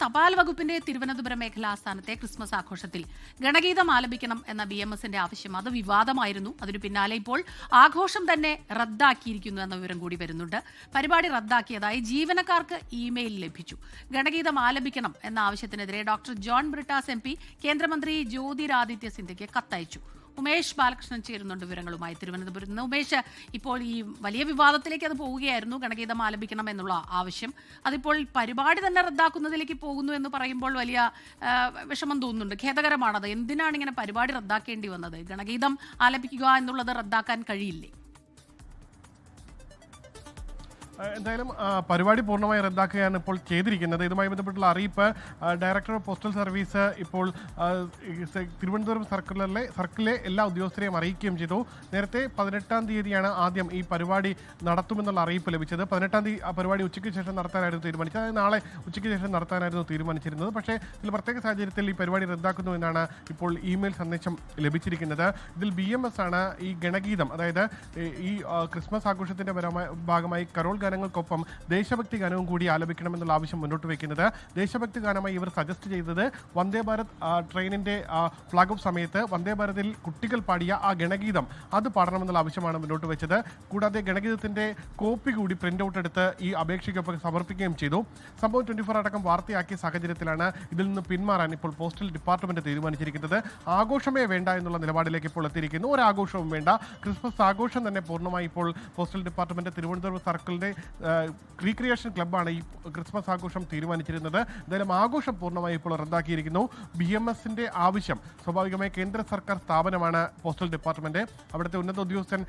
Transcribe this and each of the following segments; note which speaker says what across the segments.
Speaker 1: തപാൽ വകുപ്പിന്റെ തിരുവനന്തപുരം മേഖലാ ആസ്ഥാനത്തെ ക്രിസ്മസ് ആഘോഷത്തിൽ ഗണഗീതം ആലപിക്കണം എന്ന BMSന്റെ ആവശ്യം അത് വിവാദമായിരുന്നു. അതിനു പിന്നാലെ ഇപ്പോൾ ആഘോഷം തന്നെ റദ്ദാക്കിയിരിക്കുന്നു എന്ന വിവരം കൂടി വരുന്നുണ്ട്. പരിപാടി റദ്ദാക്കിയതായി ജീവനക്കാർക്ക് ഇമെയിൽ ലഭിച്ചു. ഗണഗീതം ആലപിക്കണം എന്ന ആവശ്യത്തിനെതിരെ ഡോക്ടർ ജോൺ ബ്രിട്ടാസ് MP കേന്ദ്രമന്ത്രി ജ്യോതിരാദിത്യ സിന്ധ്യയ്ക്ക് കത്തയച്ചു. ഉമേഷ് ബാലകൃഷ്ണൻ ചേരുന്നുണ്ട് വിവരങ്ങളുമായി തിരുവനന്തപുരത്ത് നിന്ന്. ഉമേഷ്, ഇപ്പോൾ ഈ വലിയ വിവാദത്തിലേക്ക് അത് പോവുകയായിരുന്നു, ഗണഗീതം ആലപിക്കണം എന്നുള്ള ആവശ്യം. അതിപ്പോൾ പരിപാടി തന്നെ റദ്ദാക്കുന്നതിലേക്ക് പോകുന്നു എന്ന് പറയുമ്പോൾ വലിയ വിഷമം തോന്നുന്നുണ്ട്. ഖേദകരമാണത്. എന്തിനാണ് ഇങ്ങനെ പരിപാടി റദ്ദാക്കേണ്ടി വന്നത്? ഗണഗീതം ആലപിക്കുക എന്നുള്ളത് റദ്ദാക്കാൻ കഴിയില്ലേ?
Speaker 2: എന്തായാലും പരിപാടി പൂർണ്ണമായി റദ്ദാക്കുകയാണ് ഇപ്പോൾ ചെയ്തിരിക്കുന്നത്. ഇതുമായി ബന്ധപ്പെട്ടുള്ള അറിയിപ്പ് ഡയറക്ടർ ഓഫ് പോസ്റ്റൽ സർവീസ് ഇപ്പോൾ തിരുവനന്തപുരം സർക്കിളിലെ എല്ലാ ഉദ്യോഗസ്ഥരെയും അറിയിക്കുകയും ചെയ്തു. നേരത്തെ 18-ാം തീയതിയാണ് ആദ്യം ഈ പരിപാടി നടത്തുമെന്നുള്ള അറിയിപ്പ് ലഭിച്ചത്. 18-ാം തീയതി ആ പരിപാടി ഉച്ചയ്ക്ക് ശേഷം നടത്താനായിരുന്നു തീരുമാനിച്ചത്. അതായത് നാളെ ഉച്ചയ്ക്ക് ശേഷം നടത്താനായിരുന്നു തീരുമാനിച്ചിരുന്നത്. പക്ഷേ ചില പ്രത്യേക സാഹചര്യത്തിൽ ഈ പരിപാടി റദ്ദാക്കുന്നു എന്നാണ് ഇപ്പോൾ ഇമെയിൽ സന്ദേശം ലഭിച്ചിരിക്കുന്നത്. ഇതിൽ BMS ആണ് ഈ ഗണഗീതം, അതായത് ഈ ക്രിസ്മസ് ആഘോഷത്തിന്റെ ഭാഗമായി കരോൾ ഗാനങ്ങൾക്കൊപ്പം ദേശഭക്തി ഗാനവും കൂടി ആലപിക്കണമെന്നുള്ള ആവശ്യം മുന്നോട്ട് വയ്ക്കുന്നത്. ദേശഭക്തി ഗാനമായി ഇവർ സജസ്റ്റ് ചെയ്തത് വന്ദേ ഭാരത് ട്രെയിനിന്റെ ഫ്ലാഗ് ഓഫ് സമയത്ത് വന്ദേ ഭാരതിൽ കുട്ടികൾ പാടിയ ആ ഗണഗീതം അത് പാടണമെന്നുള്ള ആവശ്യമാണ് മുന്നോട്ട് വെച്ചത്. കൂടാതെ ഗണഗീതത്തിന്റെ കോപ്പി കൂടി പ്രിന്റ് ഔട്ട് എടുത്ത് ഈ അപേക്ഷയ്ക്കൊപ്പം സമർപ്പിക്കുകയും ചെയ്തു. സംഭവം 24 അടക്കം വാർത്തയാക്കിയ സാഹചര്യത്തിലാണ് ഇതിൽ നിന്ന് പിന്മാറാൻ ഇപ്പോൾ പോസ്റ്റൽ ഡിപ്പാർട്ട്മെന്റ് തീരുമാനിച്ചിരിക്കുന്നത്. ആഘോഷമേ വേണ്ട എന്നുള്ള നിലപാടിലേക്ക് ഇപ്പോൾ എത്തിയിരിക്കുന്നു. ഒരു ആഘോഷവും വേണ്ട, ക്രിസ്മസ് ആഘോഷം തന്നെ പൂർണ്ണമായി ഇപ്പോൾ പോസ്റ്റൽ ഡിപ്പാർട്ട്മെന്റ് തിരുവനന്തപുരം സർക്കിളിന്റെ റീക്രിയേഷൻ ക്ലബ്ബാണ് ഈ ക്രിസ്മസ് ആഘോഷം തീരുമാനിച്ചിരുന്നത്. എന്തായാലും ആഘോഷം പൂർണ്ണമായി ഇപ്പോൾ റദ്ദാക്കിയിരിക്കുന്നു. BMSന്റെ ആവശ്യം, സ്വാഭാവികമായി കേന്ദ്ര സർക്കാർ സ്ഥാപനമാണ് പോസ്റ്റൽ ഡിപ്പാർട്ട്മെന്റ്. അവിടുത്തെ ഉന്നത ഉദ്യോഗസ്ഥൻ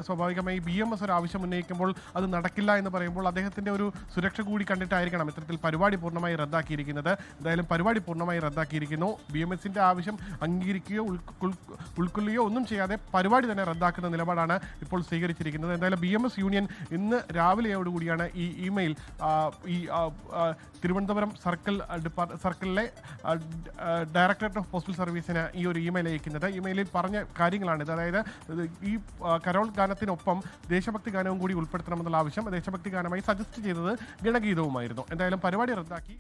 Speaker 2: സ്വാഭാവികമായി BMS ഒരു ആവശ്യം ഉന്നയിക്കുമ്പോൾ അത് നടക്കില്ല എന്ന് പറയുമ്പോൾ അദ്ദേഹത്തിന്റെ ഒരു സുരക്ഷ കൂടി കണ്ടിട്ടായിരിക്കണം ഇത്തരത്തിൽ പരിപാടി പൂർണ്ണമായി റദ്ദാക്കിയിരിക്കുന്നത്. എന്തായാലും പരിപാടി പൂർണ്ണമായി റദ്ദാക്കിയിരിക്കുന്നു. BMSന്റെ ആവശ്യം അംഗീകരിക്കുകയോ ഉൾക്കൊള്ളുകയോ ഒന്നും ചെയ്യാതെ പരിപാടി തന്നെ റദ്ദാക്കുന്ന നിലപാടാണ് ഇപ്പോൾ സ്വീകരിച്ചിരിക്കുന്നത്. എന്തായാലും BMS യൂണിയൻ ഇന്ന് രാവിലെയോടുകൂടിയാണ് ഈ ഇമെയിൽ ഈ തിരുവനന്തപുരം സർക്കിളിലെ ഡയറക്ടറേറ്റ് ഓഫ് പോസ്റ്റൽ സർവീസിന് ഈ ഒരു ഇമെയിൽ അയക്കുന്നത്. ഇമെയിലിൽ പറഞ്ഞ കാര്യങ്ങളാണിത്. അതായത് ഈ കരോൾ ഗാനത്തിനൊപ്പം ദേശഭക്തി ഗാനവും കൂടി ഉൾപ്പെടുത്തണമെന്നുള്ള ആവശ്യം. ദേശഭക്തി ഗാനമായി സജസ്റ്റ് ചെയ്തത് ഗണഗീതവുമായിരുന്നു. എന്തായാലും പരിപാടി റദ്ദാക്കി.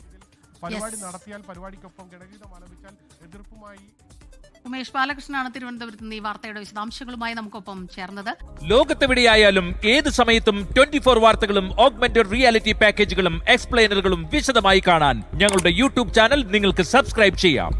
Speaker 2: പരിപാടി നടത്തിയാൽ പരിപാടിക്കൊപ്പം ഗണഗീതം ആലപിച്ചാൽ എതിർപ്പുമായി.
Speaker 1: ഉമേഷ് ബാലകൃഷ്ണനാണ് തിരുവനന്തപുരത്ത് നിന്ന് ഈ വാർത്തയുടെ വിശദാംശങ്ങളുമായി നമുക്കൊപ്പം ചേർന്നത്.
Speaker 3: ലോകത്തെവിടെയായാലും ഏത് സമയത്തും 24 വാർത്തകളും ഓഗ്മെന്റഡ് റിയാലിറ്റി പാക്കേജുകളും എക്സ്പ്ലെയിനറുകളും വിശദമായി കാണാൻ ഞങ്ങളുടെ YouTube ചാനൽ നിങ്ങൾക്ക് സബ്സ്ക്രൈബ് ചെയ്യാം.